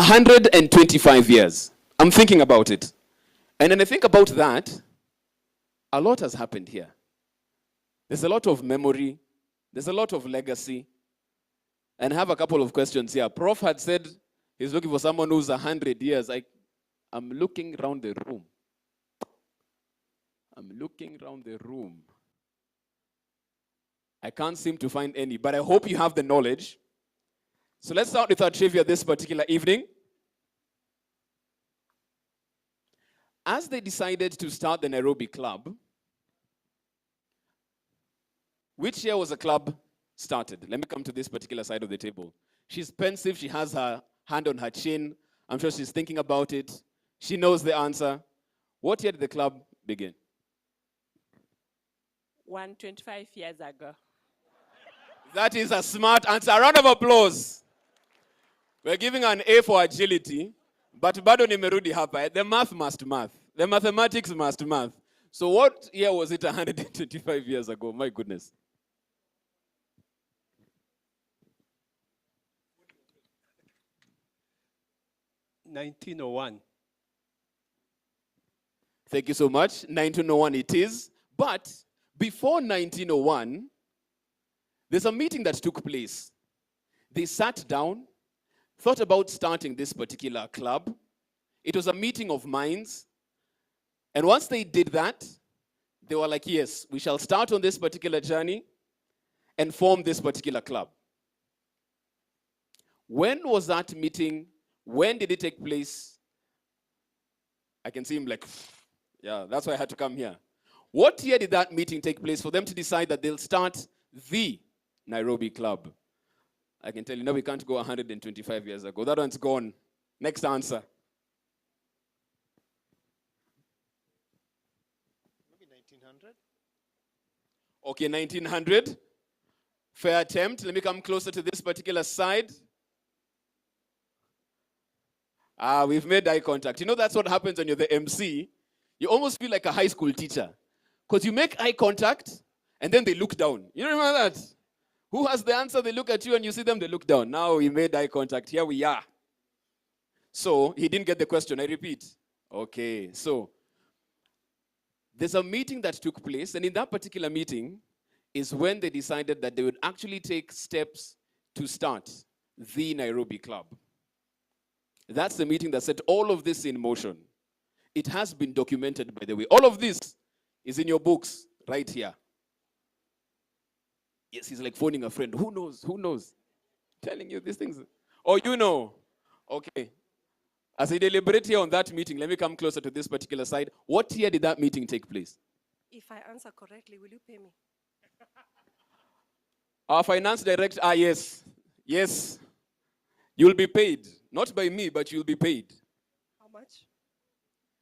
125 years. I'm thinking about it. And then I think about that, a lot has happened here. There's a lot of memory. There's a lot of legacy. And I have a couple of questions here. Prof had said he's looking for someone who's 100 years. I'm looking around the room. I'm looking around the room. I can't seem to find any, but I hope you have the knowledge. So let's start with our trivia this particular evening. As they decided to start the Nairobi Club, which year was the club started? Let me come to this particular side of the table. She's pensive. She has her hand on her chin. I'm sure she's thinking about it. She knows the answer. What year did the club begin? 125 years ago. That is a smart answer. A round of applause. We're giving her an A for agility, but bado nimerudi hapa. The math must math. The mathematics must math. So what year was it 125 years ago? My goodness. $1901. Thank you so much. 1901 it is. But before 1901, there's a meeting that took place. They sat down, thought about starting this particular club. It was a meeting of minds. And once they did that, they were like, yes, we shall start on this particular journey and form this particular club. When was that meeting? When did it take place? I can see him like, yeah, that's why I had to come here. What year did that meeting take place for them to decide that they'll start the Nairobi Club? I can tell you, no, we can't go 125 years ago. That one's gone. Next answer. Maybe 1900? Okay, 1900. Fair attempt. Let me come closer to this particular side. We've made eye contact. You know, that's what happens when you're the MC. You almost feel like a high school teacher. Because you make eye contact, and then they look down. You remember that? Who has the answer? They look at you, and you see them, they look down. Now we made eye contact. Here we are. So he didn't get the question. I repeat. Okay, so there's a meeting that took place, and in that particular meeting is when they decided that they would actually take steps to start the Nairobi Club. That's the meeting that set all of this in motion. It has been documented, by the way. All of this is in your books right here. Yes, he's like phoning a friend. Who knows? Who knows? Telling you these things. Oh, you know. Okay. As I deliberate here on that meeting, let me come closer to this particular side. What year did that meeting take place? If I answer correctly, will you pay me? Our finance director, yes. Yes. You'll be paid. Not by me, but you'll be paid. How much?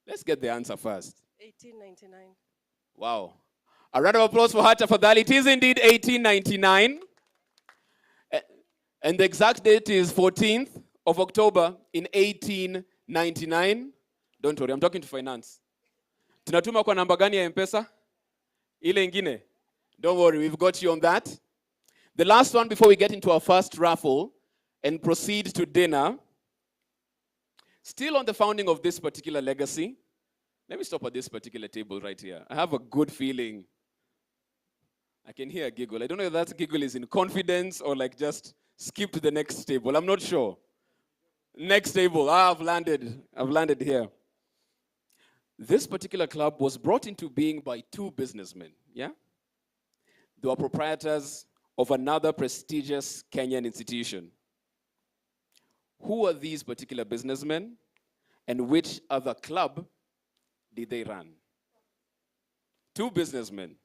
Let's get the answer first. 1899. Wow. A round of applause for Hata Fadhali. It is indeed 1899. And the exact date is 14th of October in 1899. Don't worry, I'm talking to finance. Tunatuma kwa namba gani ya M-Pesa? Ile ingine? Don't worry, we've got you on that. The last one before we get into our first raffle and proceed to dinner. Still on the founding of this particular legacy. Let me stop at this particular table right here. I have a good feeling. I can hear a giggle. I don't know if that giggle is in confidence or like just skip to the next table. I'm not sure. Next table. I've landed here. This particular club was brought into being by two businessmen. Yeah? They were proprietors of another prestigious Kenyan institution. Who are these particular businessmen, and which other club did they run? Two businessmen.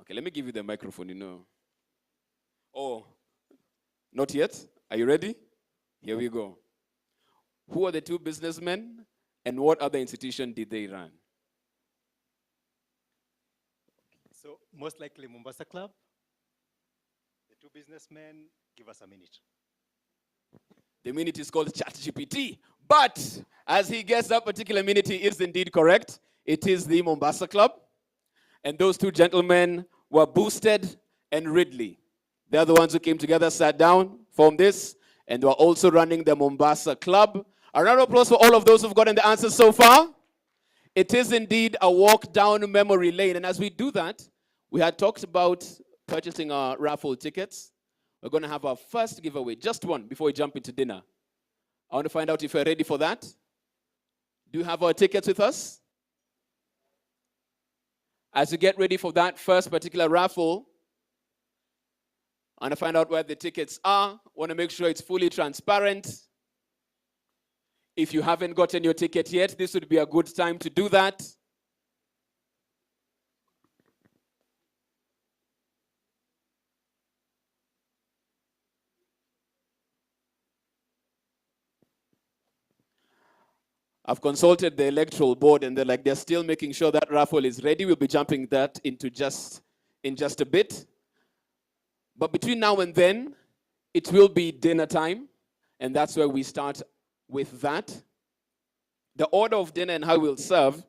Okay, let me give you the microphone, you know. Oh, not yet? Are you ready? Here we go. Who are the two businessmen, and what other institution did they run? So most likely Mombasa Club. The two businessmen, give us a minute. The minute is called ChatGPT. But as he gets that particular minute, he is indeed correct. It is the Mombasa Club. And those two gentlemen were Boosted and Ridley. They're the ones who came together, sat down, formed this, And we're also running the Mombasa Club. A round of applause for all of those who've gotten the answers so far. It is indeed a walk down memory lane. And as we do that, we had talked about purchasing our raffle tickets. We're going to have our first giveaway, just one, before we jump into dinner. I want to find out if you're ready for that. Do you have our tickets with us? As you get ready for that first particular raffle, I want to find out where the tickets are. Want to make sure it's fully transparent. If you haven't gotten your ticket yet, this would be a good time to do that. I've consulted the electoral board and they're still making sure that raffle is ready. We'll be jumping that into in just a bit. But between now and then, it will be dinner time, and that's where we start with that. The order of dinner and how we'll serve,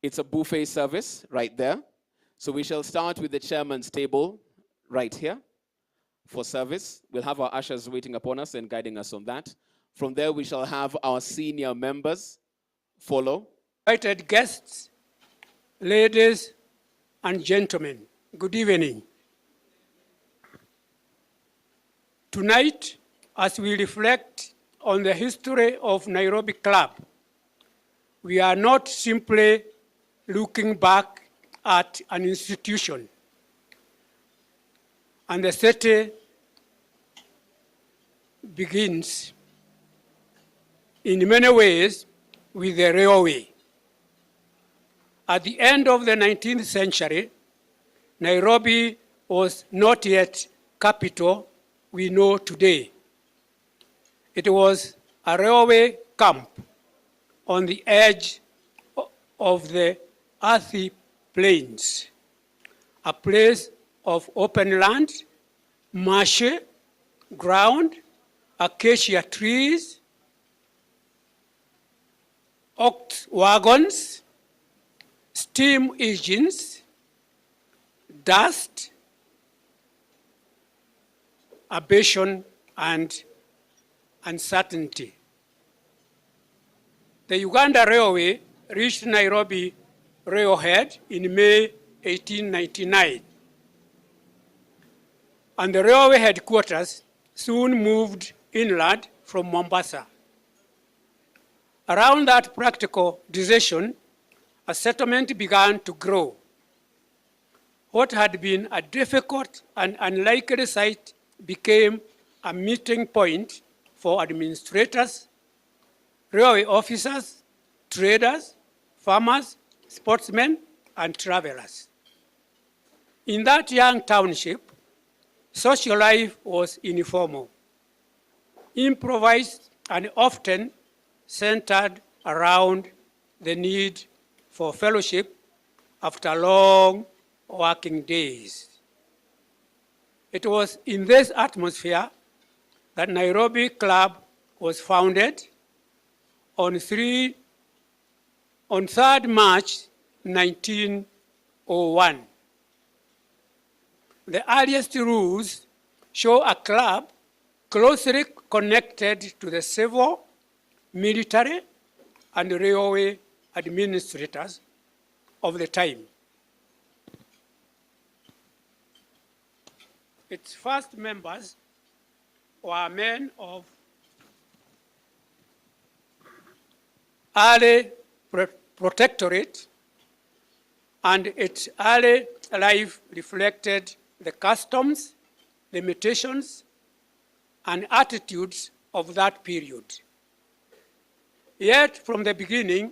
it's a buffet service right there. So we shall start with the chairman's table right here for service. We'll have our ushers waiting upon us and guiding us on that. From there, we shall have our senior members follow. Invited guests, ladies and gentlemen, good evening. Tonight, as we reflect on the history of Nairobi Club, we are not simply looking back at an institution, and the city begins in many ways with the railway. At the end of the 19th century, Nairobi was not yet capital we know today. It was a railway camp on the edge of the earthy plains, a place of open land, marshy ground, acacia trees, ox wagons, steam engines, dust, abrasion, and uncertainty. The Uganda Railway reached Nairobi railhead in May 1899, and the railway headquarters soon moved inland from Mombasa. Around that practical decision, a settlement began to grow. What had been a difficult and unlikely site became a meeting point for administrators, railway officers, traders, farmers, sportsmen, and travelers. In that young township, social life was informal, improvised, and often centered around the need for fellowship after long working days. It was in this atmosphere that Nairobi Club was founded on 3rd March 1901. The earliest rules show a club closely connected to the civil, military, and railway administrators of the time. Its first members were men of early protectorate, and its early life reflected the customs, limitations, and attitudes of that period. Yet, from the beginning,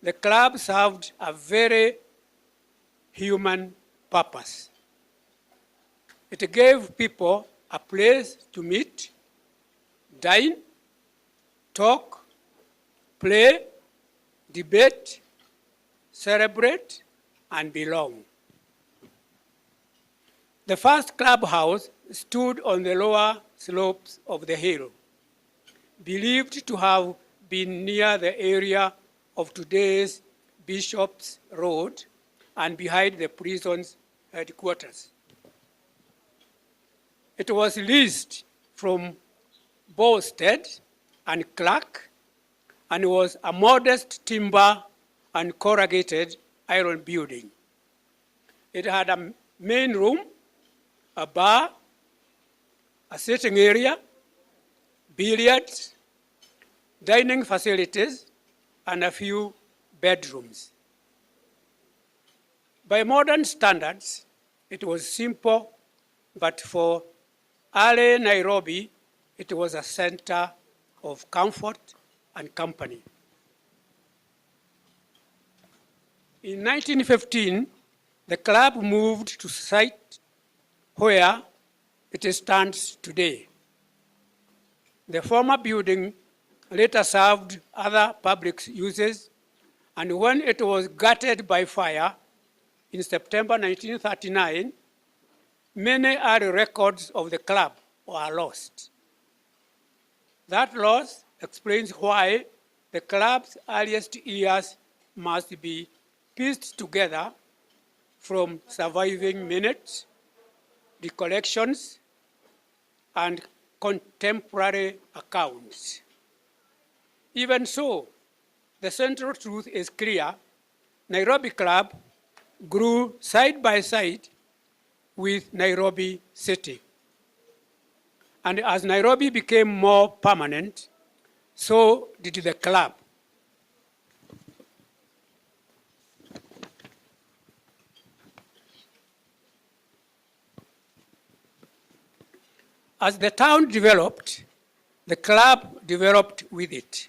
the club served a very human purpose. It gave people a place to meet, dine, talk, play, debate, celebrate, and belong. The first clubhouse stood on the lower slopes of the hill, believed to have been near the area of today's Bishop's Road and behind the prison's headquarters. It was leased from bolstered and Clark, and was a modest timber and corrugated iron building. It had a main room, a bar, a sitting area, billiards, dining facilities, and a few bedrooms. By modern standards, it was simple, but for early Nairobi, it was a center of comfort and company. In 1915, the club moved to site where it stands today. The former building later served other public uses, and when it was gutted by fire in September 1939, many early records of the club were lost. That loss explains why the club's earliest years must be pieced together from surviving minutes, recollections, and contemporary accounts. Even so, the central truth is clear. Nairobi Club grew side by side with Nairobi City. And as Nairobi became more permanent, so did the club. As the town developed, the club developed with it.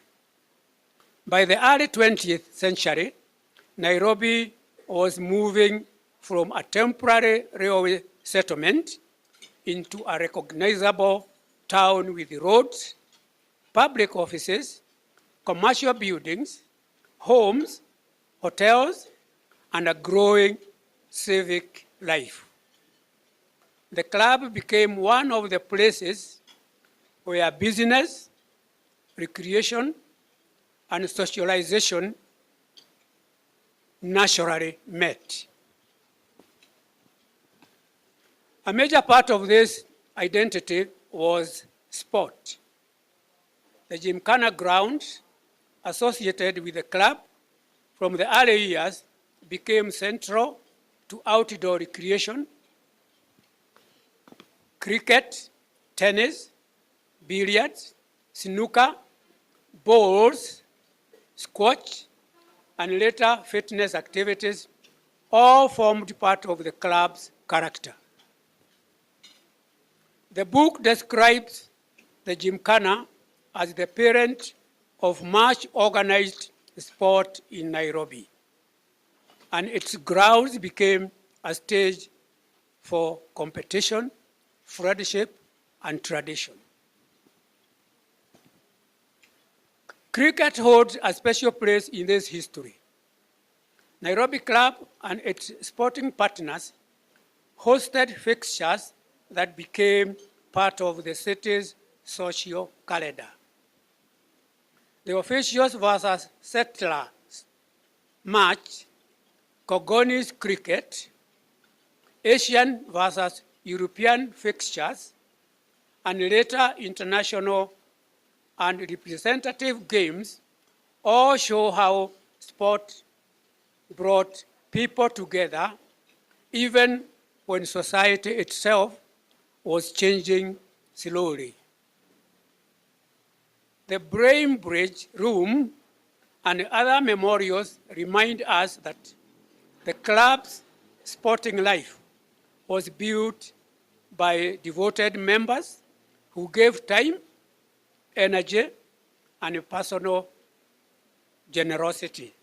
By the early 20th century, Nairobi was moving from a temporary railway settlement into a recognizable town with roads, public offices, commercial buildings, homes, hotels, and a growing civic life. The club became one of the places where business, recreation, and socialization naturally met. A major part of this identity was sport. The Gymkhana grounds associated with the club from the early years became central to outdoor recreation, cricket, tennis, billiards, snooker, bowls, squash, and later fitness activities all formed part of the club's character. The book describes the Gymkhana as the parent of much organized sport in Nairobi, and its grounds became a stage for competition, friendship, and tradition. Cricket holds a special place in this history. Nairobi Club and its sporting partners hosted fixtures that became part of the city's social calendar. The Officials versus Settlers match, Kogoni's cricket, Asian versus European fixtures, and later international and representative games all show how sport brought people together even when society itself was changing slowly. The Brain Bridge Room and other memorials remind us that the club's sporting life was built by devoted members who gave time, energy, and personal generosity.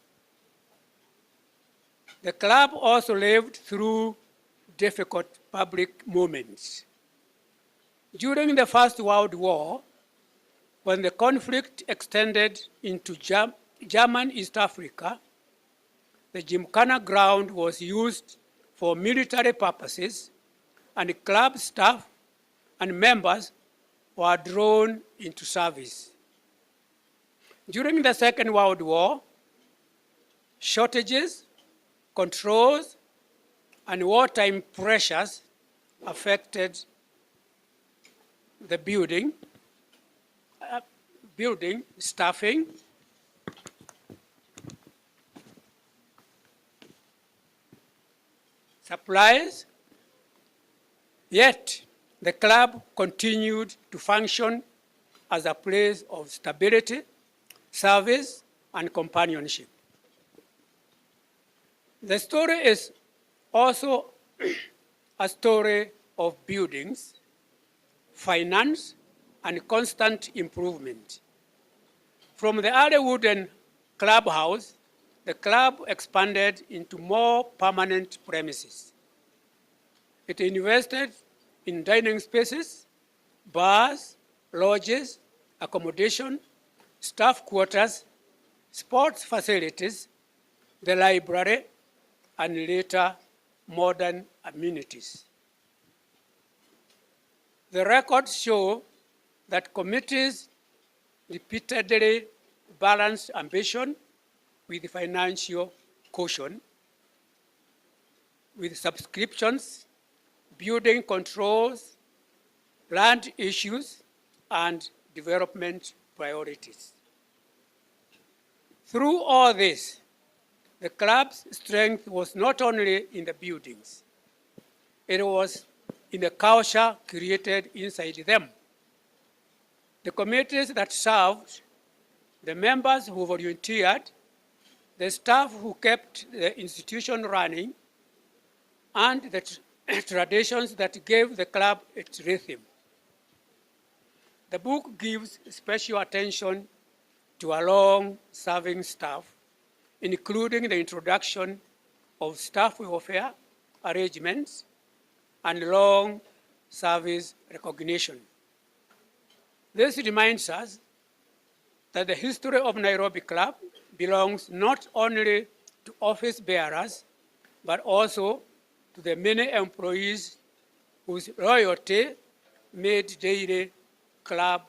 The club also lived through difficult public moments. During the First World War, when the conflict extended into German East Africa, the Gymkhana ground was used for military purposes, and club staff and members were drawn into service. During the Second World War, shortages, controls, and wartime pressures affected the building, building, staffing, supplies, yet the club continued to function as a place of stability, service, and companionship. The story is also a story of buildings, finance, and constant improvement. From the early wooden clubhouse, the club expanded into more permanent premises. It invested in dining spaces, bars, lodges, accommodation, staff quarters, sports facilities, the library, and later modern amenities. The records show that committees repeatedly balanced ambition with financial caution, with subscriptions, building controls, land issues, and development priorities. Through all this, the club's strength was not only in the buildings, it was in the culture created inside them. The committees that served, the members who volunteered, the staff who kept the institution running, and the traditions that gave the club its rhythm. The book gives special attention to a long-serving staff, including the introduction of staff welfare arrangements and long service recognition. This reminds us that the history of Nairobi Club belongs not only to office bearers, but also to the many employees whose loyalty made daily club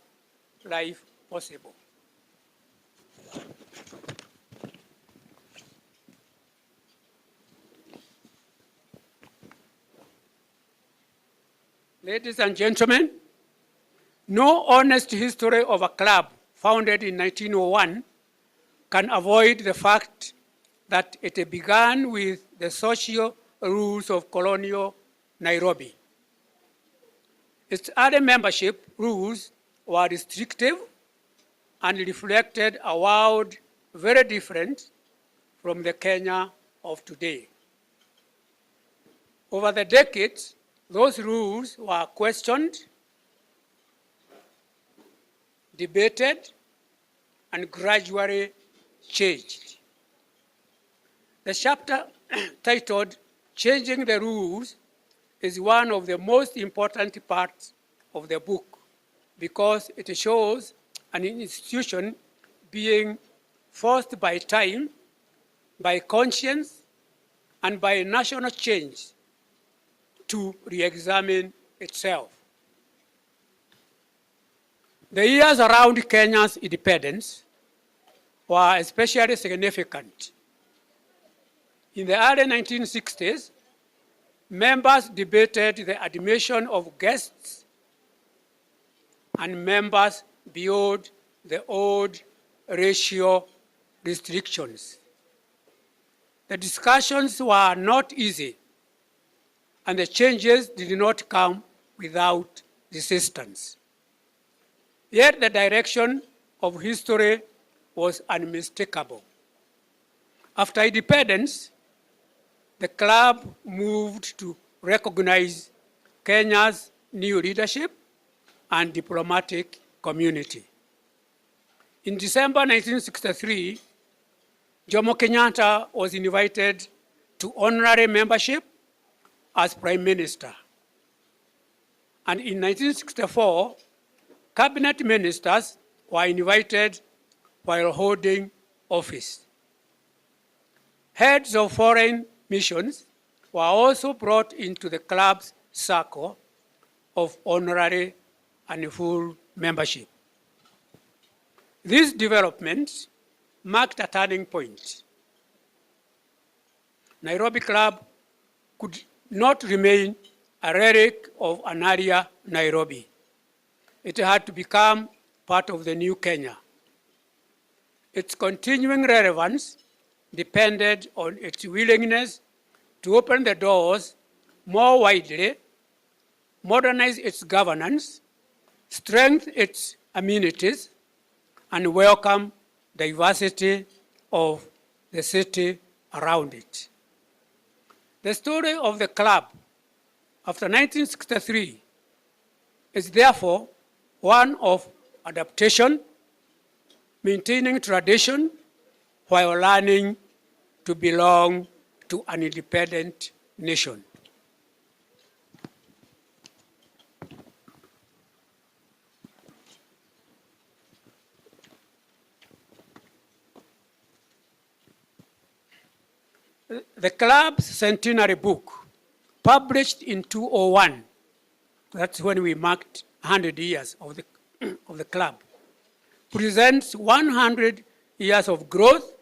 life possible. Ladies and gentlemen, no honest history of a club founded in 1901 can avoid the fact that it began with the social rules of colonial Nairobi. Its early membership rules were restrictive and reflected a world very different from the Kenya of today. Over the decades, those rules were questioned, debated, and gradually changed. The chapter titled Changing the Rules is one of the most important parts of the book because it shows an institution being forced by time, by conscience, and by national change to re-examine itself. The years around Kenya's independence were especially significant. In the early 1960s, members debated the admission of guests and members beyond the old ratio restrictions. The discussions were not easy, and the changes did not come without resistance. Yet the direction of history was unmistakable. After independence, the club moved to recognize Kenya's new leadership and diplomatic community. In December 1963, Jomo Kenyatta was invited to honorary membership as Prime Minister. And in 1964, cabinet ministers were invited while holding office. Heads of foreign missions were also brought into the club's circle of honorary and full membership. These developments marked a turning point. Nairobi Club could not remain a relic of an earlier Nairobi. It had to become part of the new Kenya. Its continuing relevance depended on its willingness to open the doors more widely, modernize its governance, strengthen its amenities, and welcome diversity of the city around it. The story of the club after 1963 is therefore one of adaptation, maintaining tradition while learning to belong to an independent nation. The club's centenary book, published in 2001, that's when we marked 100 years of the club, presents 100 years of growth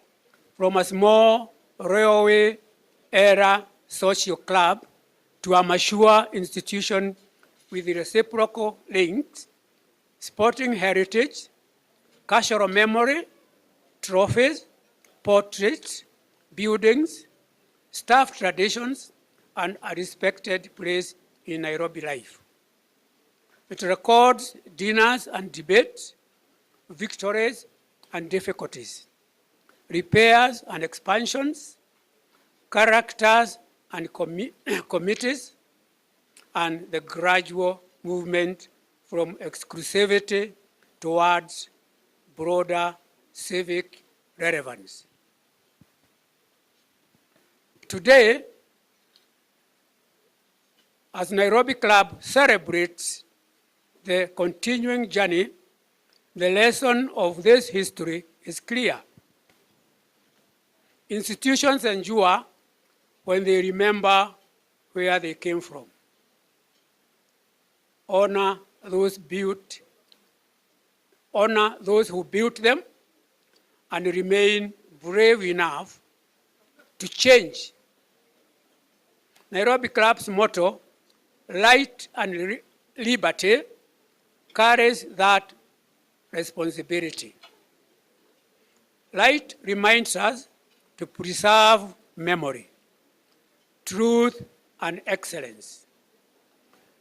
from a small railway-era social club to a mature institution with reciprocal links, sporting heritage, cultural memory, trophies, portraits, buildings, staff traditions, and a respected place in Nairobi life. It records dinners and debates, victories and difficulties, repairs and expansions, characters and committees, and the gradual movement from exclusivity towards broader civic relevance. Today, as Nairobi Club celebrates the continuing journey, the lesson of this history is clear. Institutions endure when they remember where they came from. Honor those who built them, and remain brave enough to change. Nairobi Club's motto, light and liberty, carries that responsibility. Light reminds us to preserve memory, truth, and excellence.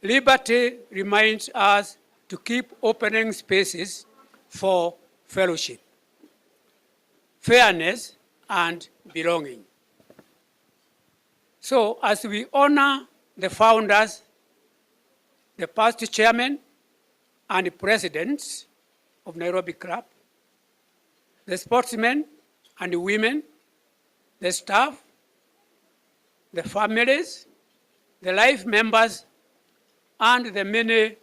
Liberty reminds us to keep opening spaces for fellowship, fairness, and belonging. So as we honor the founders, the past chairman, and the presidents of Nairobi Club, the sportsmen and the women, the staff, the families, the life members, and the many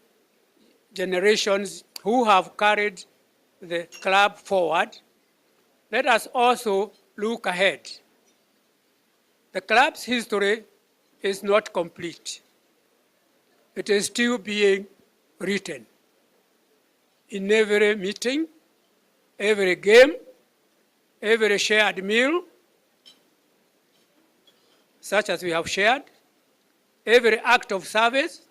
generations who have carried the club forward, let us also look ahead. The club's history is not complete. It is still being written. In every meeting, every game, every shared meal, such as we have shared, every act of service,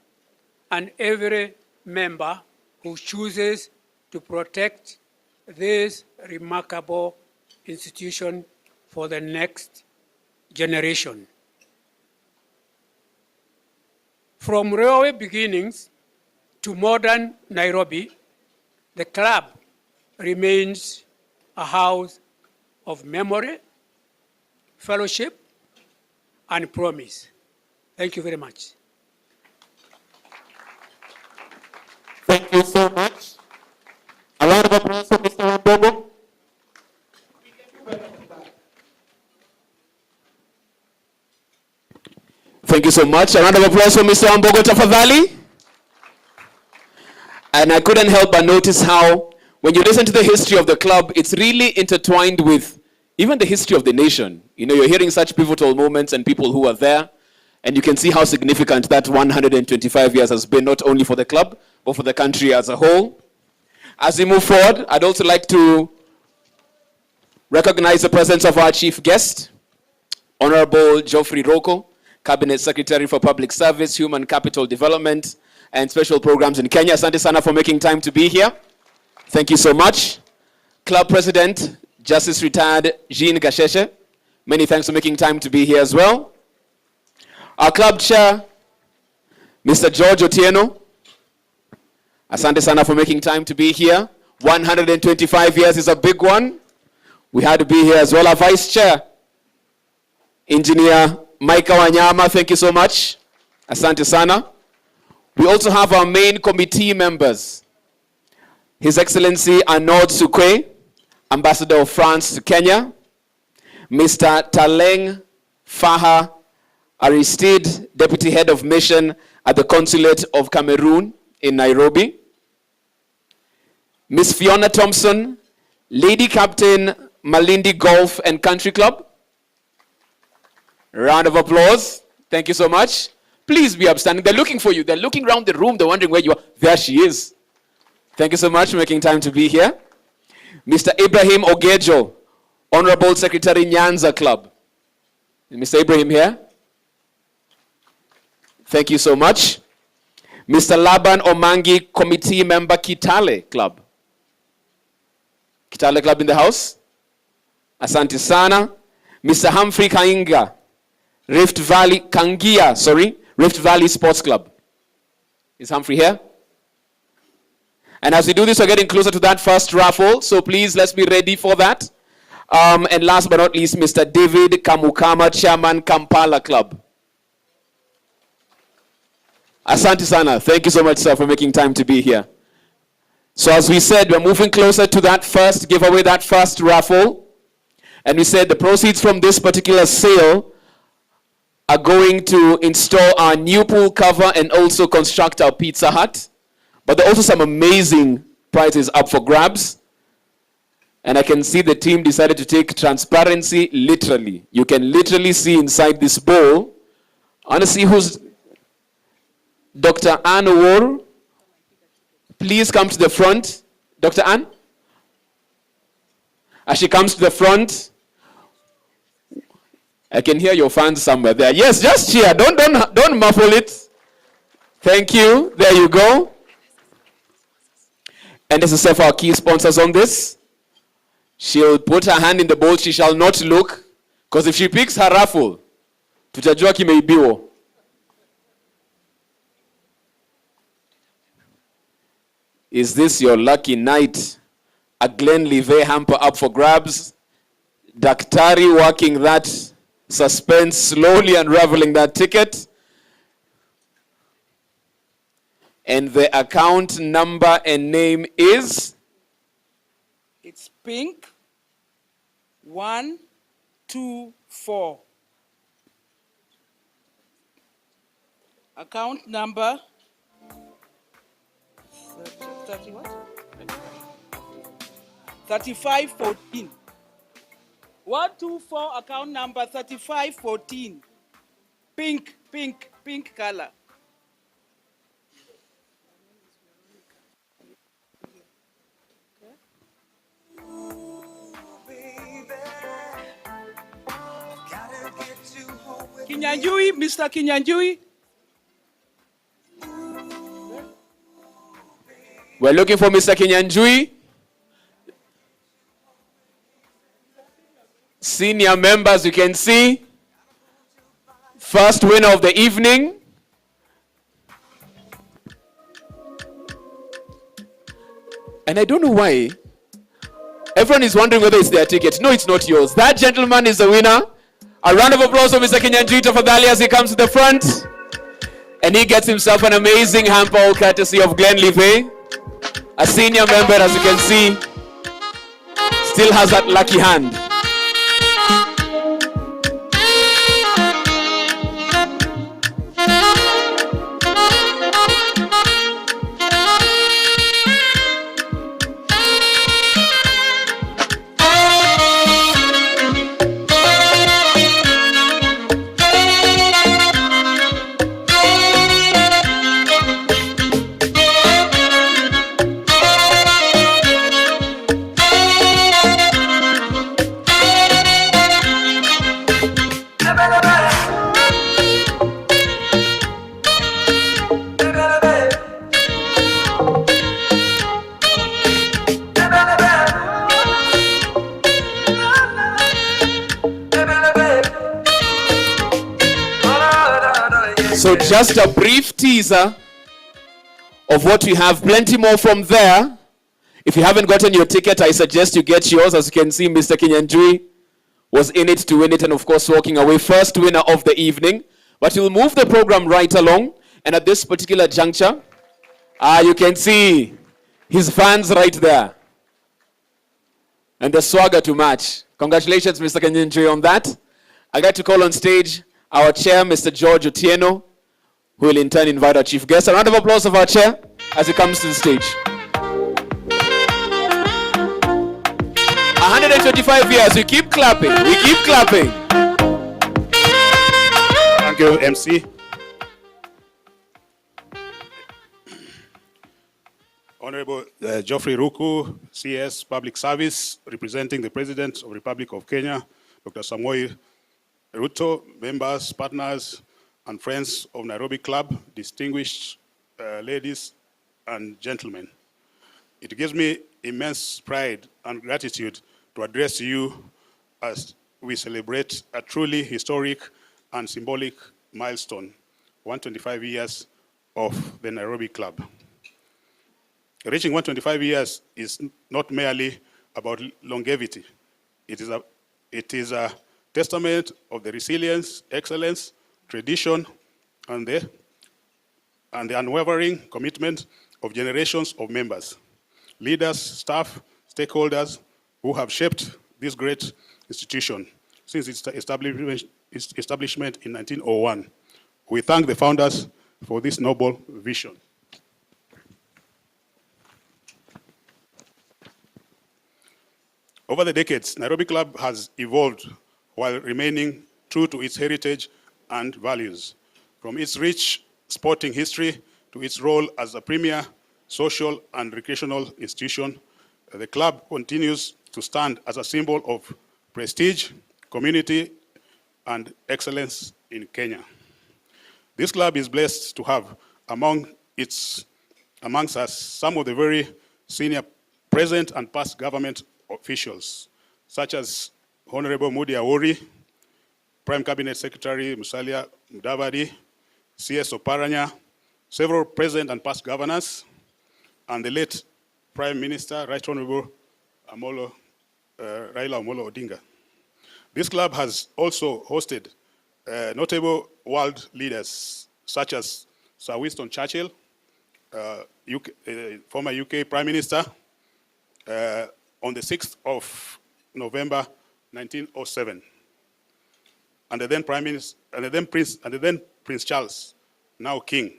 and every member who chooses to protect this remarkable institution for the next generation. From railway beginnings to modern Nairobi, the club remains a house of memory, fellowship, and promise. Thank you very much. Thank you so much. A round of applause for Mr. Wambogo. Thank you so much. A round of applause for Mr. Wambogo tafadhali. And I couldn't help but notice how, when you listen to the history of the club, it's really intertwined with even the history of the nation. You know, you're hearing such pivotal moments and people who are there, and you can see how significant that 125 years has been, not only for the club, but for the country as a whole. As we move forward, I'd also like to recognize the presence of our chief guest, Honorable Geoffrey Roko, Cabinet Secretary for Public Service, Human Capital Development, and Special Programs in Kenya. Asante sana for making time to be here. Thank you so much. Club President, Justice Retired Jean Gasheshe. Many thanks for making time to be here as well. Our club chair, Mr. George Otieno. Asante sana for making time to be here. 125 years is a big one. We had to be here as well. Our vice chair, Engineer Micah Wanyama. Thank you so much. Asante sana. We also have our main committee members. His Excellency Arnaud Sukwe, Ambassador of France to Kenya. Mr. Taleng Faha Aristide, Deputy Head of Mission at the Consulate of Cameroon in Nairobi. Miss Fiona Thompson, Lady Captain Malindi Golf and Country Club. Round of applause. Thank you so much. Please be upstanding. They're looking for you. They're looking around the room. They're wondering where you are. There she is. Thank you so much for making time to be here. Mr. Ibrahim Ogejo, Honorable Secretary Nyanza Club. Is Mr. Ibrahim here? Thank you so much. Mr. Laban Omangi, Committee Member Kitale Club. Kitale Club in the house. Asante sana. Mr. Humphrey Kainga, Rift Valley Sports Club. Is Humphrey here? And as we do this, we're getting closer to that first raffle. So please, let's be ready for that. And last but not least, Mr. David Kamukama, Chairman, Kampala Club. Asante sana. Thank you so much, sir, for making time to be here. So as we said, we're moving closer to that first giveaway, that first raffle. And we said the proceeds from this particular sale are going to install our new pool cover and also construct our Pizza Hut. But there are also some amazing prizes up for grabs. And I can see the team decided to take transparency literally. You can literally see inside this bowl. I want to see who's Dr. Anne Owor. Please come to the front. Dr. Anne? As she comes to the front, I can hear your fans somewhere there. Yes, just cheer. Don't muffle it. Thank you. There you go. And this is for our key sponsors on this. She'll put her hand in the bowl. She shall not look. Because if she picks her raffle, tutajua kimeibiwa. Is this your lucky night? A Glenlivet hamper up for grabs. Daktari working that suspense, slowly unraveling that ticket. And the account number and name is? It's pink 124. Account number 30 what? 3514. 124, account number 3514. Pink color. Kinyanjui, Mr. Kinyanjui. We're looking for Mr. Kinyanjui. Senior members, you can see. First winner of the evening. And I don't know why. Everyone is wondering whether it's their ticket. No, it's not yours. That gentleman is the winner. A round of applause for Mr. Kinyanjui tafadhali as he comes to the front. And he gets himself an amazing hamper, all courtesy of Glenlivet. A senior member, as you can see, still has that lucky hand. So just a brief teaser of what we have. Plenty more from there. If you haven't gotten your ticket, I suggest you get yours. As you can see, Mr. Kinyanjui was in it to win it, and of course walking away first winner of the evening. But we'll move the program right along, and at this particular juncture, you can see his fans right there. And the swagger to match. Congratulations, Mr. Kinyanjui, on that. I'd like to call on stage our chair, Mr. George Otieno, who will in turn invite our chief guest. A round of applause of our chair as he comes to the stage. 125 years, we keep clapping, we keep clapping. Thank you, MC. Honorable Geoffrey Ruku, CS Public Service, representing the President of the Republic of Kenya, Dr. Samoei Ruto, members, partners, and friends of Nairobi Club, distinguished ladies and gentlemen. It gives me immense pride and gratitude to address you as we celebrate a truly historic and symbolic milestone, 125 years of the Nairobi Club. Reaching 125 years is not merely about longevity. It is a testament of the resilience, excellence, tradition, and the unwavering commitment of generations of members, leaders, staff, stakeholders who have shaped this great institution since its establishment in 1901. We thank the founders for this noble vision. Over the decades, Nairobi Club has evolved while remaining true to its heritage and values. From its rich sporting history to its role as a premier social and recreational institution, the club continues to stand as a symbol of prestige, community, and excellence in Kenya. This club is blessed to have amongst us some of the very senior present and past government officials, such as Honorable Mudi Awori, Prime Cabinet Secretary Musalia Mudavadi, CS Oparanya, several present and past governors, and the late Prime Minister, Right Honorable Raila Amolo Odinga. This club has also hosted notable world leaders such as Sir Winston Churchill, former UK Prime Minister, on the 6th of November 1907, and the then Prince Charles, now King,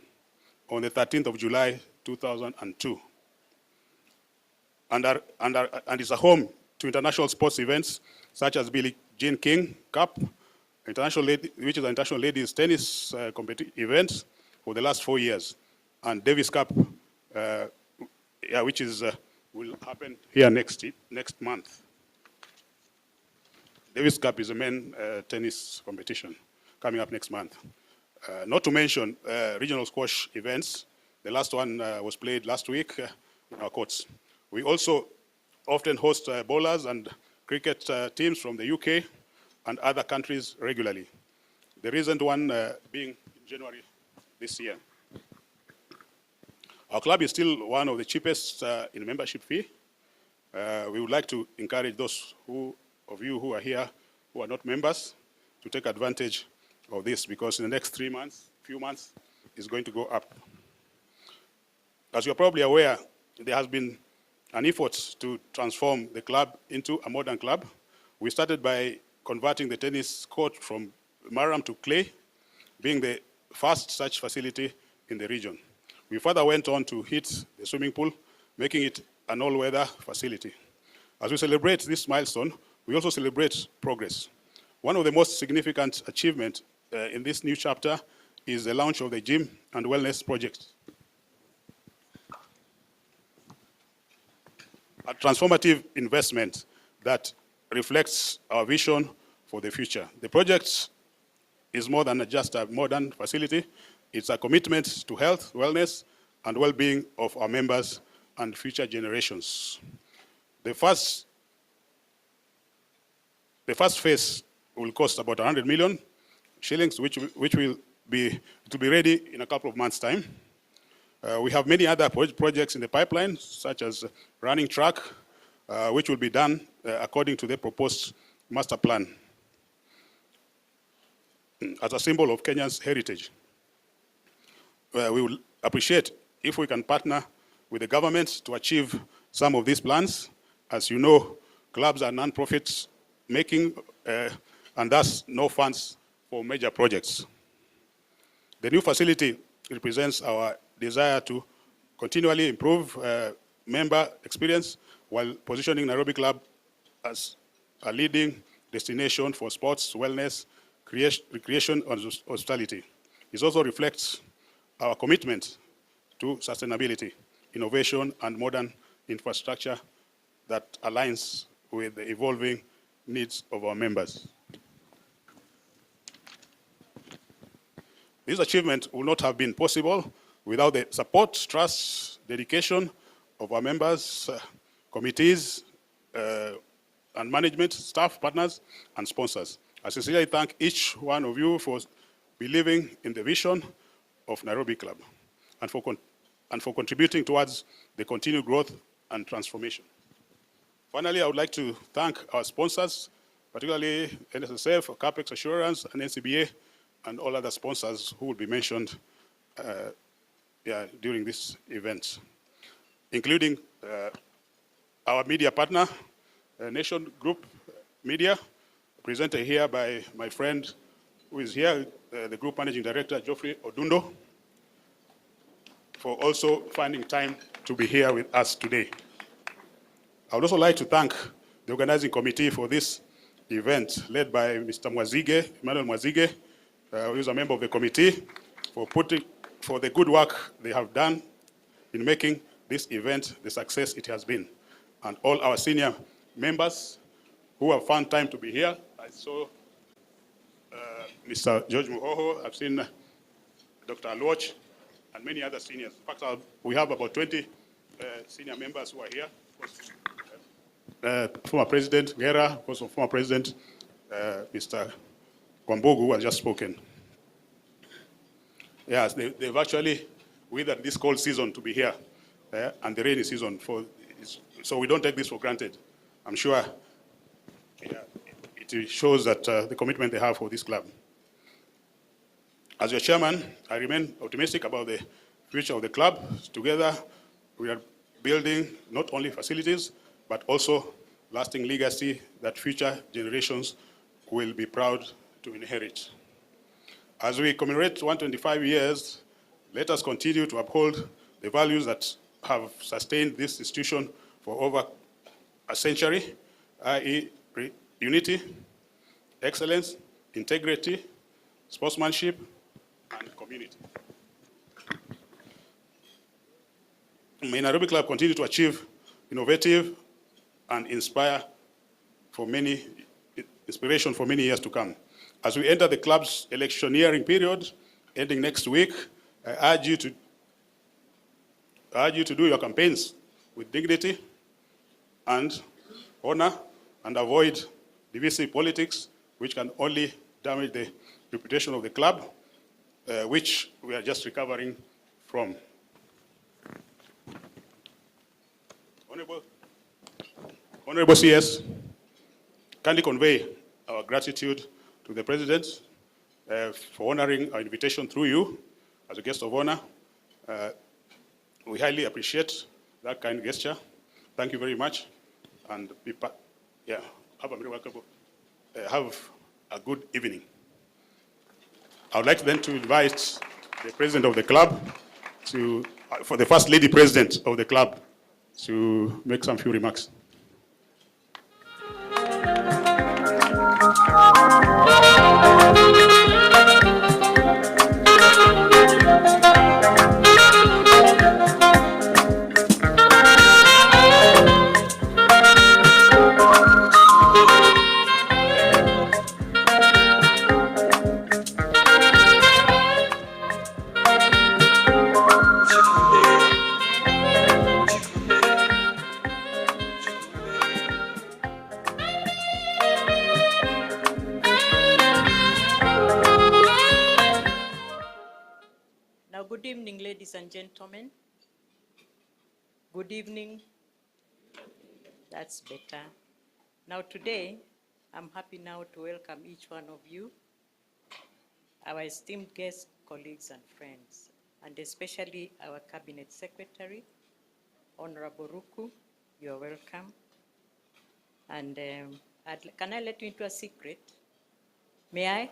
on the 13th of July 2002, and is a home to international sports events such as Billie Jean King Cup, which is an international ladies tennis event for the last 4 years, and Davis Cup, which will happen here next month. Davis Cup is a men's tennis competition coming up next month. Not to mention regional squash events. The last one was played last week in our courts. We also often host bowlers and cricket teams from the UK and other countries regularly. The recent one being in January this year. Our club is still one of the cheapest in membership fee. We would like to encourage those of you who are here who are not members to take advantage of this, because in the next few months, it's going to go up. As you're probably aware, there has been an effort to transform the club into a modern club. We started by converting the tennis court from marram to clay, being the first such facility in the region. We further went on to hit the swimming pool, making it an all-weather facility. As we celebrate this milestone, we also celebrate progress. One of the most significant achievements in this new chapter is the launch of the gym and wellness project. A transformative investment that reflects our vision for the future. The project is more than just a modern facility. It's a commitment to health, wellness, and well-being of our members and future generations. The first phase will cost about 100 million shillings, which will will be ready in a couple of months' time. We have many other projects in the pipeline, such as running track, which will be done according to the proposed master plan as a symbol of Kenya's heritage. We will appreciate if we can partner with the government to achieve some of these plans. As you know, clubs are non-profits making, and thus no funds for major projects. The new facility represents our desire to continually improve member experience while positioning Nairobi Club as a leading destination for sports, wellness, recreation, and hospitality. It also reflects our commitment to sustainability, innovation, and modern infrastructure that aligns with the evolving needs of our members. This achievement would not have been possible without the support, trust, dedication of our members, committees, and management, staff, partners, and sponsors. I sincerely thank each one of you for believing in the vision of Nairobi Club and for contributing towards the continued growth and transformation. Finally, I would like to thank our sponsors, particularly NSSF, CAPEX Assurance, and NCBA, and all other sponsors who will be mentioned during this event, including our media partner, Nation Group Media, presented here by my friend who is here, the Group Managing Director, Geoffrey Odundo, for also finding time to be here with us today. I would also like to thank the organizing committee for this event, led by Mr. Mwazige, Emmanuel Mwazige, who is a member of the committee, for the good work they have done in making this event the success it has been. And all our senior members who have found time to be here. I saw Mr. George Muhoho, I've seen Dr. Alwach, and many other seniors. In fact, we have about 20 senior members who are here. Former President Guerra, also former President Mr. Kwambogu, who has just spoken. Yes, they've actually withered this cold season to be here, and the rainy season. So we don't take this for granted. I'm sure it shows that the commitment they have for this club. As your chairman, I remain optimistic about the future of the club. Together, we are building not only facilities, but also lasting legacy that future generations will be proud to inherit. As we commemorate 125 years, let us continue to uphold the values that have sustained this institution for over a century, i.e. unity, excellence, integrity, sportsmanship, and community. May Nairobi Club continue to achieve innovative and inspiration for many years to come. As we enter the club's electioneering period, ending next week, I urge you to do your campaigns with dignity and honor and avoid divisive politics, which can only damage the reputation of the club, which we are just recovering from. Honorable CS, kindly convey our gratitude to the President for honoring our invitation through you as a guest of honor. We highly appreciate that kind gesture. Thank you very much. And have a very welcome. Have a good evening. I would like then to invite the President of the club for the First Lady President of the club to make some few remarks. Good evening, ladies and gentlemen. Good evening. That's better. Now today, I'm happy now to welcome each one of you, our esteemed guests, colleagues, and friends, and especially our Cabinet Secretary, Honorable Ruku. You're welcome. And can I let you into a secret? May I?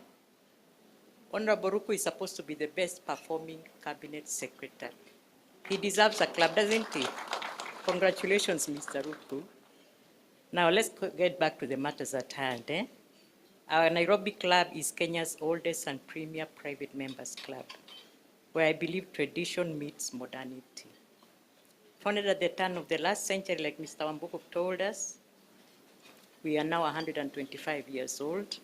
Honorable Ruku is supposed to be the best performing Cabinet Secretary. He deserves a clap, doesn't he? Congratulations, Mr. Ruku. Now let's get back to the matters at hand. Our Nairobi Club is Kenya's oldest and premier private members club, where I believe tradition meets modernity. Founded at the turn of the last century, like Mr. Wambuku told us, we are now 125 years old.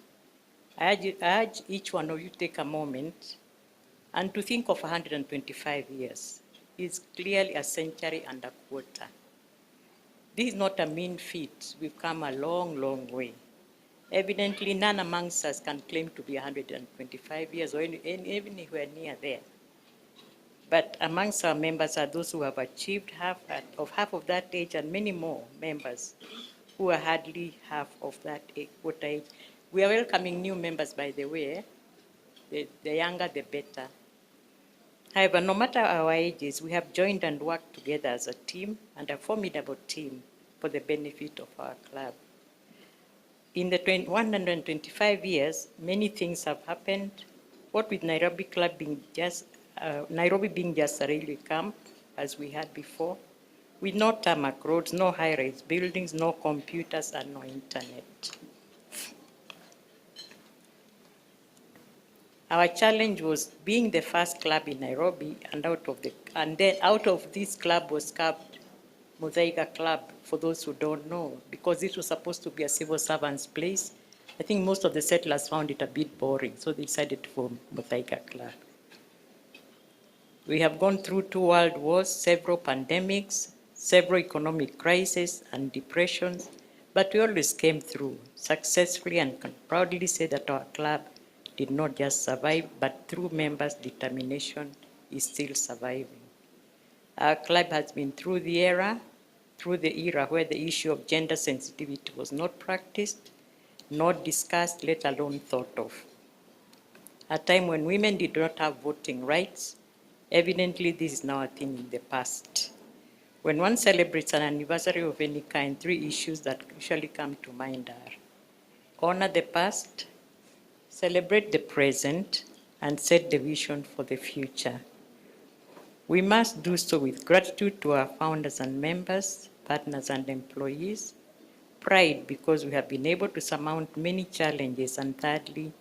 I urge each one of you to take a moment and to think of 125 years. It's clearly a century and a quarter. This is not a mean feat. We've come a long, long way. Evidently, none amongst us can claim to be 125 years or even anywhere near there. But amongst our members are those who have achieved half of that age, and many more members who are hardly half of that quarter age. We are welcoming new members, by the way. The younger, the better. However, no matter our ages, we have joined and worked together as a team, and a formidable team, for the benefit of our club. In the 125 years, many things have happened. What with Nairobi Club being just, Nairobi being just a railway camp, as we had before, with no tarmac roads, no high-rise buildings, no computers, and no internet. Our challenge was being the first club in Nairobi, and then out of this club was carved Muthaiga Club, for those who don't know, because this was supposed to be a civil servant's place. I think most of the settlers found it a bit boring, so they decided to form Muthaiga Club. We have gone through 2 world wars, several pandemics, several economic crises and depressions, but we always came through successfully and can proudly say that our club did not just survive, but through members' determination is still surviving. Our club has been through the era where the issue of gender sensitivity was not practiced, not discussed, let alone thought of. A time when women did not have voting rights. Evidently, this is now a thing in the past. When one celebrates an anniversary of any kind, 3 issues that usually come to mind are: honor the past, celebrate the present, and set the vision for the future. We must do so with gratitude to our founders and members, partners and employees, pride because we have been able to surmount many challenges, and thirdly,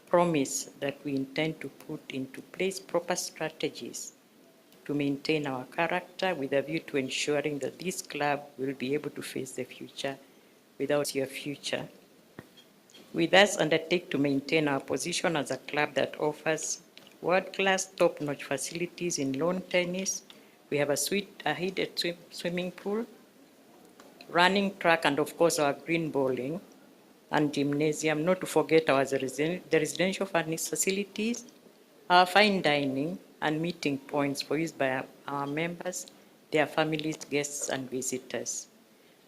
promise that we intend to put into place proper strategies to maintain our character with a view to ensuring that this club will be able to face the future without your future. We thus undertake to maintain our position as a club that offers world-class, top-notch facilities in lawn tennis. We have a heated swimming pool, running track, and of course our green bowling and gymnasium, not to forget our the residential facilities, our fine dining and meeting points for use by our members, their families, guests, and visitors.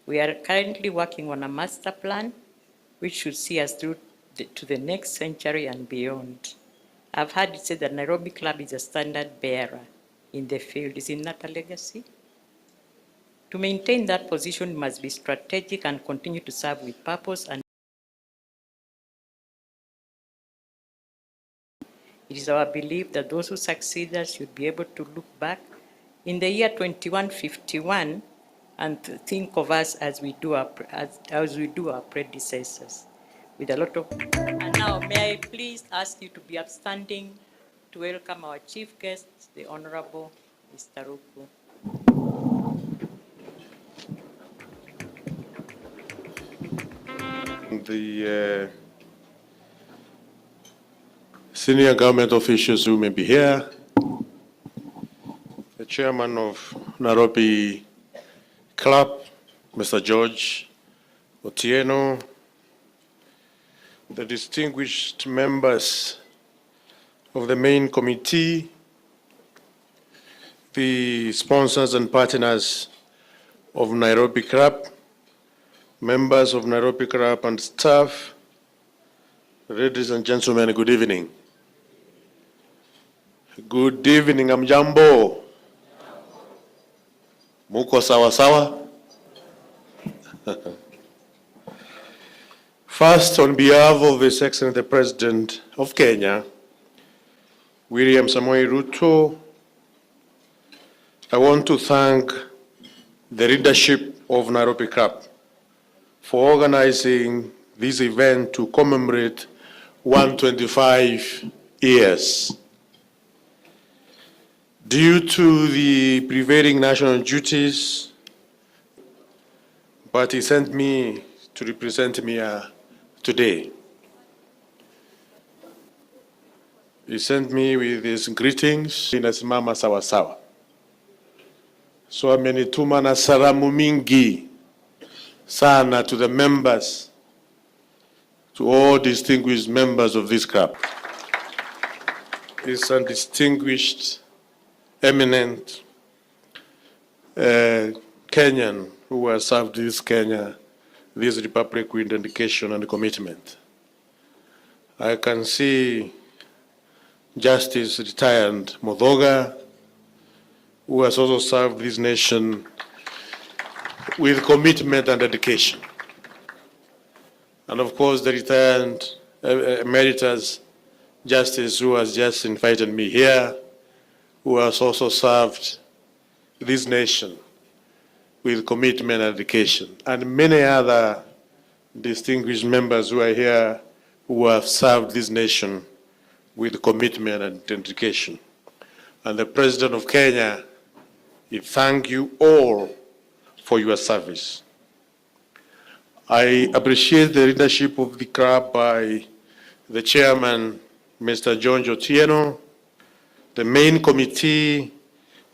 We are currently working on a master plan which should see us through to the next century and beyond. I've heard it said that Nairobi Club is a standard bearer in the field. Isn't that a legacy? To maintain that position, we must be strategic and continue to serve with purpose. And it is our belief that those who succeed us should be able to look back in the year 2151 and think of us as we do our predecessors. With a lot of, and now may I please ask you to be upstanding to welcome our chief guest, the Honorable Mr. Ruku. The senior government officials who may be here, the chairman of Nairobi Club, Mr. George Otieno, the distinguished members of the main committee, the sponsors and partners of Nairobi Club, members of Nairobi Club and staff, ladies and gentlemen, good evening. Good evening, amjambo. Muko sawa sawa? First, on behalf of His Excellency the President of Kenya, William Samoei Ruto, I want to thank the leadership of Nairobi Club for organizing this event to commemorate 125 years. Due to the prevailing national duties, but he sent me to represent me today. He sent me with his greetings. Inasimama sawa sawa. So amenituma na salamu mingi sana to the members, to all distinguished members of this club. He's a distinguished, eminent Kenyan who has served this republic with dedication and commitment. I can see Justice retired Modhoga, who has also served this nation with commitment and dedication. And of course, the retired emeritus Justice who has just invited me here, who has also served this nation with commitment and dedication, and many other distinguished members who are here who have served this nation with commitment and dedication. And the President of Kenya, I thank you all for your service. I appreciate the leadership of the club by the chairman, Mr. John Otieno, the main committee,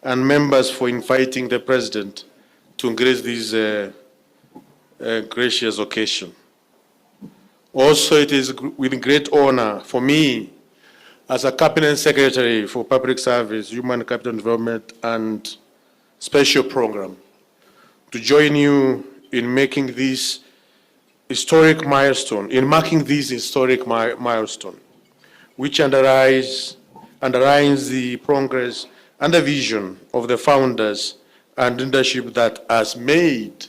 and members for inviting the President to grace this gracious occasion. Also, it is with great honor for me as a Cabinet Secretary for Public Service, Human Capital Development, and Special Program to join you in making this historic milestone, which underlines the progress and the vision of the founders and leadership that has made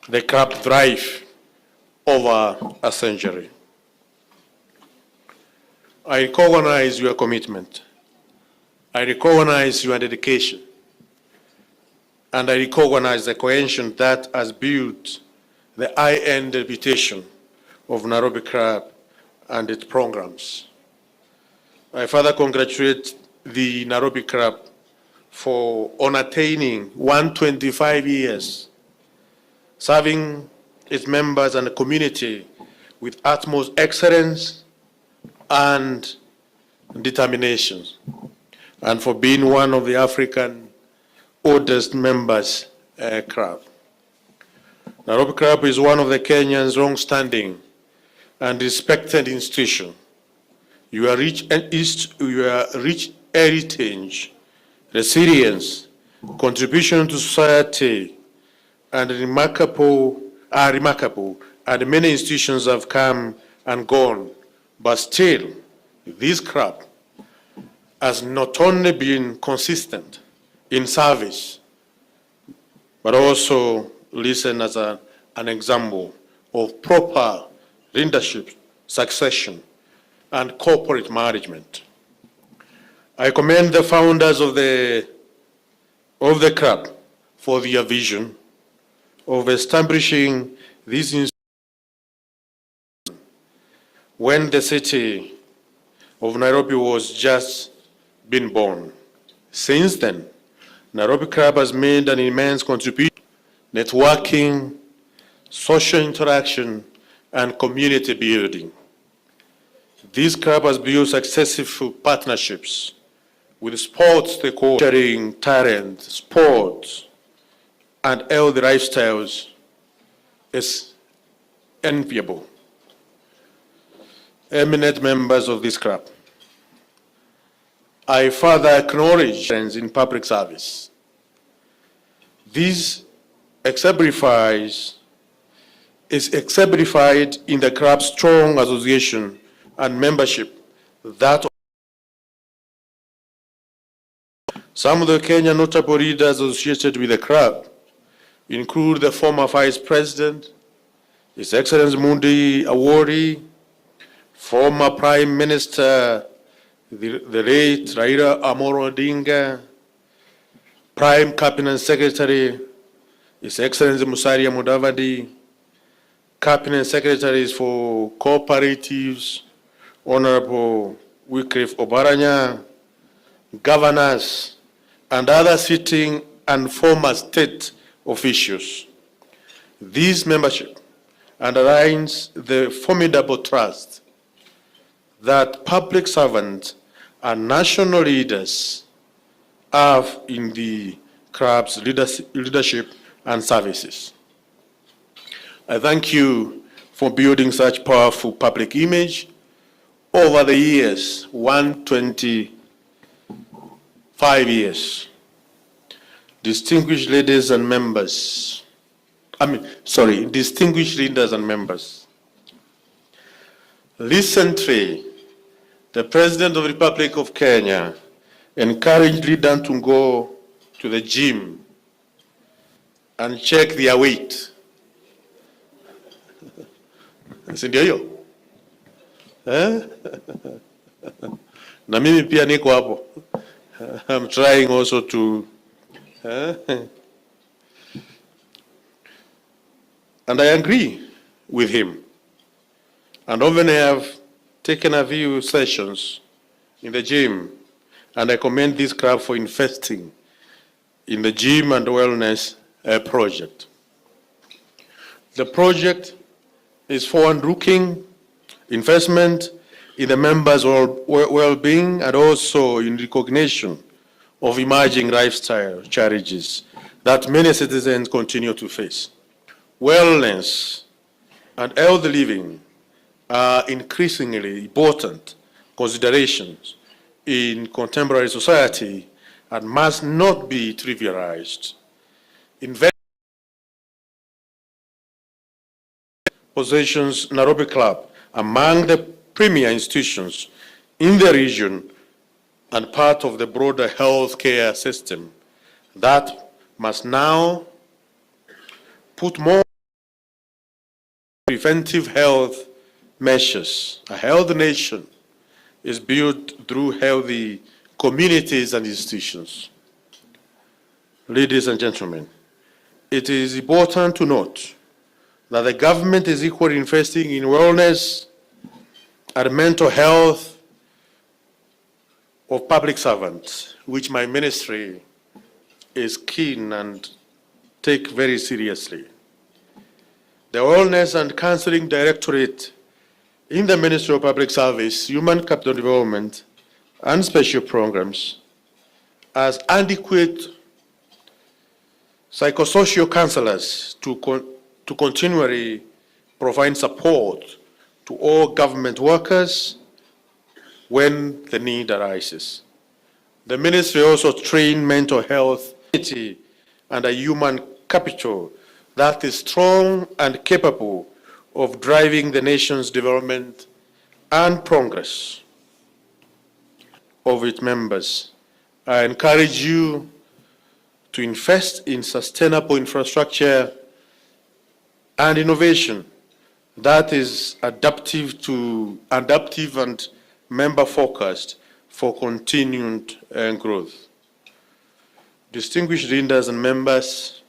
the club thrive over a century. I recognize your commitment. I recognize your dedication. And I recognize the cohesion that has built the high-end reputation of Nairobi Club and its programs. I further congratulate the Nairobi Club on attaining 125 years, serving its members and the community with utmost excellence and determination, and for being one of the African oldest members club. Nairobi Club is one of the Kenyans' long-standing and respected institution. Your rich heritage, resilience, contribution to society, and are remarkable, and many institutions have come and gone, but still, this club has not only been consistent in service, but also listen as an example of proper leadership, succession, and corporate management. I commend the founders of the club for their vision of establishing this institution when the city of Nairobi was just being born. Since then, Nairobi Club has made an immense contribution, networking, social interaction, and community building. This club has built successful partnerships with sports stakeholders, sharing talent, sports, and healthy lifestyles is enviable. Eminent members of this club, I further acknowledge friends in public service. This is exemplified in the club's strong association and membership that some of the Kenya notable leaders associated with the club include the former Vice President, His Excellency Mundi Awori, former Prime Minister, the late Raila Amolo Odinga, Prime Cabinet Secretary, His Excellency Musalia Mudavadi, Cabinet Secretaries for Cooperatives, Honorable Wycliffe Obaranya, governors, and other sitting and former state officials. This membership underlines the formidable trust that public servants and national leaders have in the club's leadership and services. I thank you for building such powerful public image over the years, 125 years. Distinguished ladies and members, distinguished leaders and members. Recently, the President of the Republic of Kenya encouraged leaders to go to the gym and check their weight. Si ndio hiyo? Na mimi pia niko hapo. I'm trying also to and I agree with him. And often I have taken a few sessions in the gym, and I commend this club for investing in the gym and wellness project. The project is forward-looking investment in the members' well-being and also in recognition of emerging lifestyle challenges that many citizens continue to face. Wellness and healthy living are increasingly important considerations in contemporary society and must not be trivialized. Positions Nairobi Club among the premier institutions in the region and part of the broader healthcare system that must now put more preventive health measures. A healthy nation is built through healthy communities and institutions. Ladies and gentlemen, it is important to note that the government is equally investing in wellness and mental health of public servants, which my ministry is keen and take very seriously. The Wellness and Counseling Directorate in the Ministry of Public Service, Human Capital Development, and Special Programs has adequate psychosocial counselors to continually provide support to all government workers when the need arises. The ministry also trains mental health and a human capital that is strong and capable of driving the nation's development and progress of its members. I encourage you to invest in sustainable infrastructure and innovation that is adaptive and member-focused for continued growth. Distinguished leaders and members,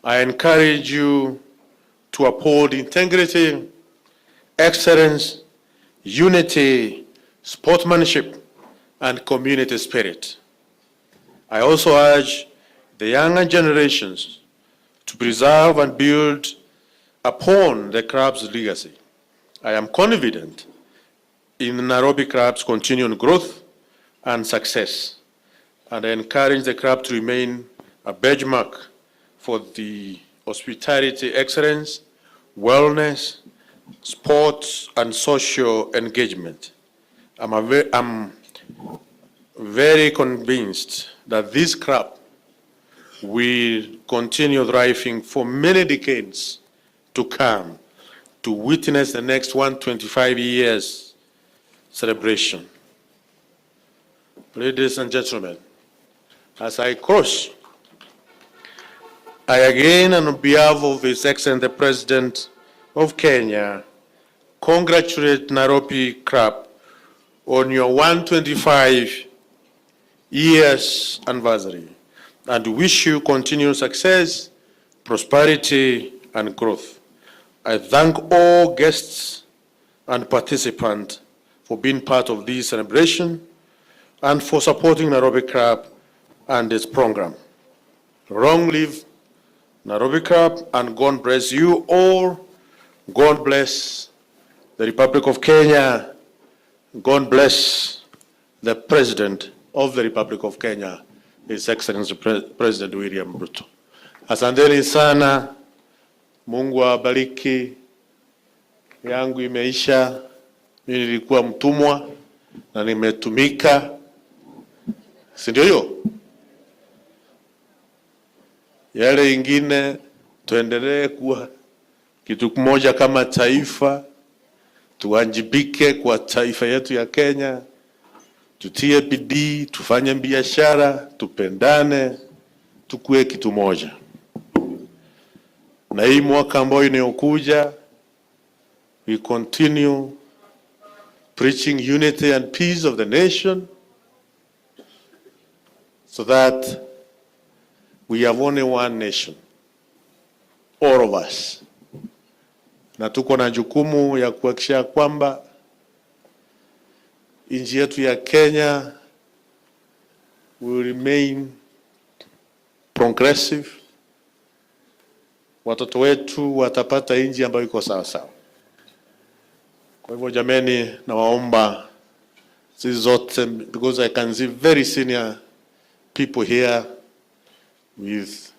I encourage you to uphold integrity, excellence, unity, sportsmanship, and community spirit. I also urge the younger generations to preserve and build upon the club's legacy. I am confident in the Nairobi Club's continued growth and success, and I encourage the club to remain a benchmark for the hospitality excellence, wellness, sports, and social engagement. I'm very convinced that this club will continue thriving for many decades to come, to witness the next 125 years celebration. Ladies and gentlemen, as I cross, I again, on behalf of His Excellency the President of Kenya, congratulate Nairobi Club on your 125 years anniversary and wish you continued success, prosperity, and growth. I thank all guests and participants for being part of this celebration and for supporting Nairobi Club and its program. Long live Nairobi Club, and God bless you all. God bless the Republic of Kenya. God bless the President of the Republic of Kenya, His Excellency President William Ruto. Asanteni sana. Mungu awabariki. Yangu imeisha. Mimi nilikuwa mtumwa na nimetumika. Si ndio hiyo? Yale ingine tuendelee kuwa kitu kimoja kama taifa, tuwajibike kwa taifa yetu ya Kenya, tutie bidii, tufanye biashara, tupendane, tukue kitu moja. Na hii mwaka ambao inayokuja, we continue preaching unity and peace of the nation so that we have only one nation, all of us. Na tuko na jukumu ya kuhakikisha kwamba nchi yetu ya Kenya will remain progressive. Watoto wetu watapata nchi ambayo iko sawa sawa. Kwa hivyo jameni, nawaomba sisi zote, because I can see very senior people here with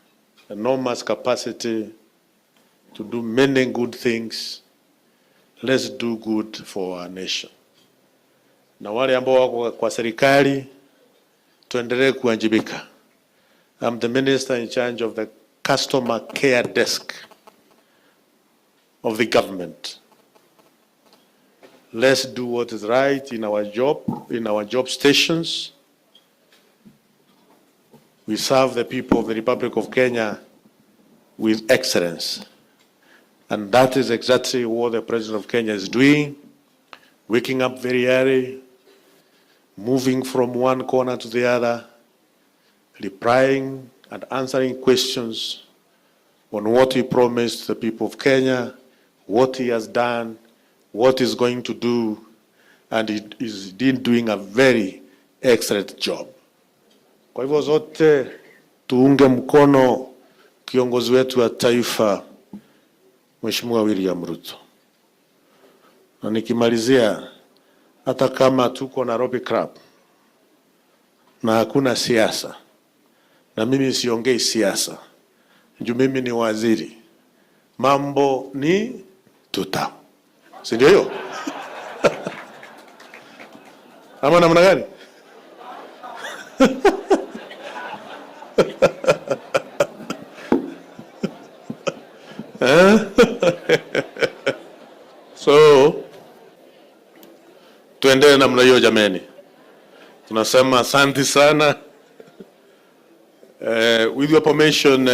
enormous capacity to do many good things. Let's do good for our nation. Na wale ambao wako kwa serikali, tuendelee kuwajibika. I'm the minister in charge of the customer care desk of the government. Let's do what is right in our job stations. We serve the people of the Republic of Kenya with excellence. And that is exactly what the President of Kenya is doing, waking up very early, moving from one corner to the other, replying and answering questions on what he promised the people of Kenya, what he has done, what he's going to do, and he is doing a very excellent job. Kwa hivyo zote tuunge mkono kiongozi wetu wa taifa Mheshimiwa William Ruto. Na nikimalizia, hata kama tuko Nairobi Club na hakuna siasa, na mimi siongei siasa, juu mimi ni waziri, mambo ni tuta. Si ndio hiyo? Ama namna gani? So tuendelee namna hiyo jameni. Tunasema asante sana. With your permission,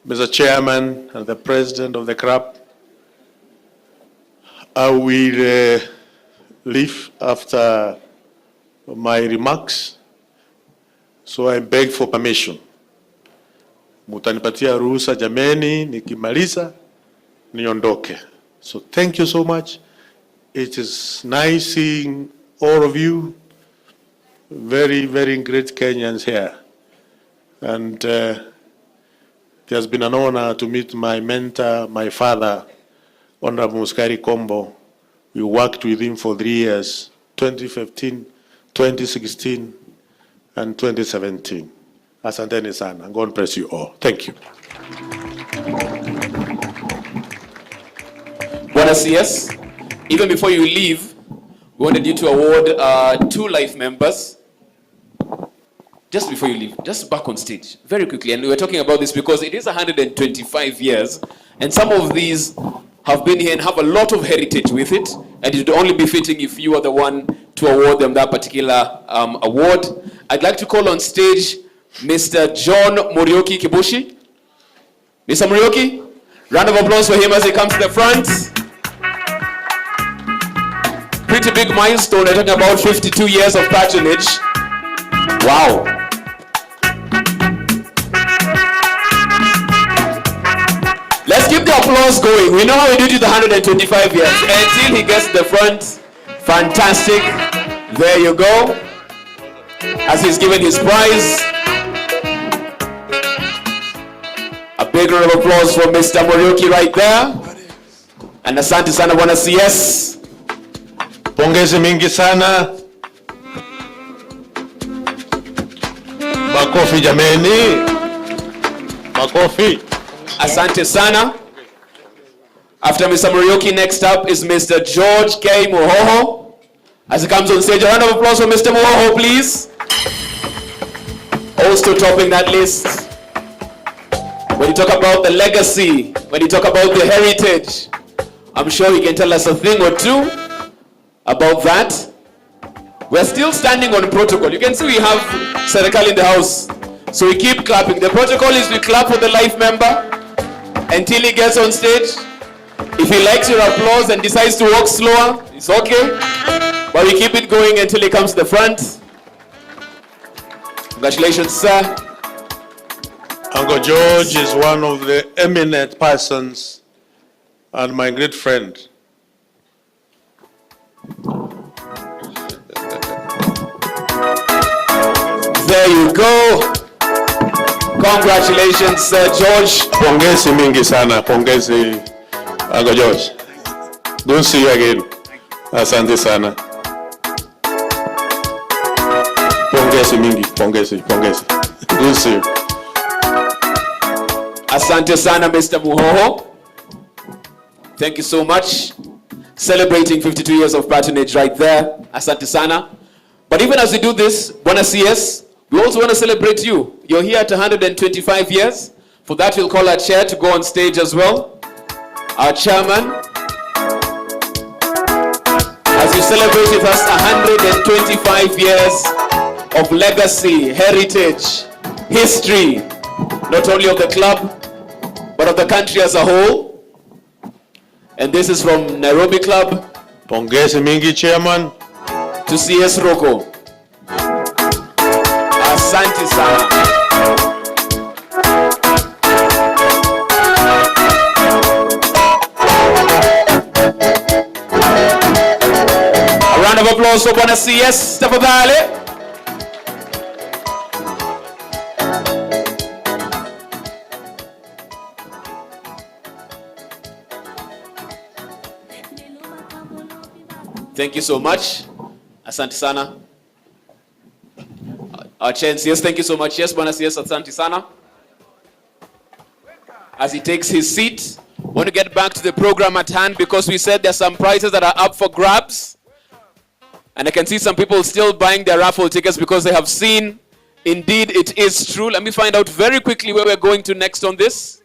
Mr. Chairman and the President of the club, I will leave after my remarks. So I beg for permission. Mutanipatia ruhusa jameni, nikimaliza niondoke. So thank you so much. It is nice seeing all of you, very, very great Kenyans here. And it has been an honor to meet my mentor, my father, Honorable Muskari Kombo. We worked with him for 3 years, 2015, 2016, and 2017. Asanteni sana. God bless you all. Thank you. Bwana CS, even before you leave, we wanted you to award 2 life members just before you leave, just back on stage, very quickly. And we were talking about this because it is 125 years, and some of these have been here and have a lot of heritage with it, and it would only be fitting if you are the one to award them that particular award. I'd like to call on stage Mr. John Muriuki Kibushi. Mr. Muriuki, round of applause for him as he comes to the front. Pretty big milestone. We're talking about 52 years of patronage. Wow. Let's keep the applause going. We know how we did it 125 years. Until he gets to the front. Fantastic. There you go. As he's given his prize. A big round of applause for Mr. Muriuki right there. And asante sana bwana CS. Pongezi mingi sana. Makofi jameni. Makofi. Asante sana. After Mr. Muriuki, next up is Mr. George K. Muhoho. As he comes on stage, a round of applause for Mr. Muhoho, please. Also topping that list. When you talk about the legacy, when you talk about the heritage, I'm sure he can tell us a thing or two about that. We're still standing on protocol. You can see we have Serikali in the house. So we keep clapping. The protocol is we clap for the life member until he gets on stage. If he likes your applause and decides to walk slower, it's okay. But we keep it going until he comes to the front. Congratulations, sir. Uncle George is one of the eminent persons and my great friend. There you go. Congratulations, Sir George. Pongezi mingi sana, pongezi Uncle George. Don't see you again. Asante sana. Pongezi mingi, pongezi. Don't see you. Asante sana, Mr. Muhoho. Thank you so much. Celebrating 52 years of patronage right there. Asante sana. But even as we do this, Bwana CS, we also want to celebrate you. You're here at 125 years. For that, we'll call our chair to go on stage as well. Our chairman. As you celebrate with us 125 years of legacy, heritage, history, not only of the club, but of the country as a whole. And this is from Nairobi Club. Pongezi mingi, Chairman. To CS Roko. Asante sana. A round of applause for Bwana CS, tafadhali. Thank you so much. Asante sana. Our chance, yes, thank you so much. Yes, Bwana CS, asante sana. As he takes his seat, I want to get back to the program at hand because we said there's some prizes that are up for grabs. And I can see some people still buying their raffle tickets because they have seen, indeed, it is true. Let me find out very quickly where we're going to next on this.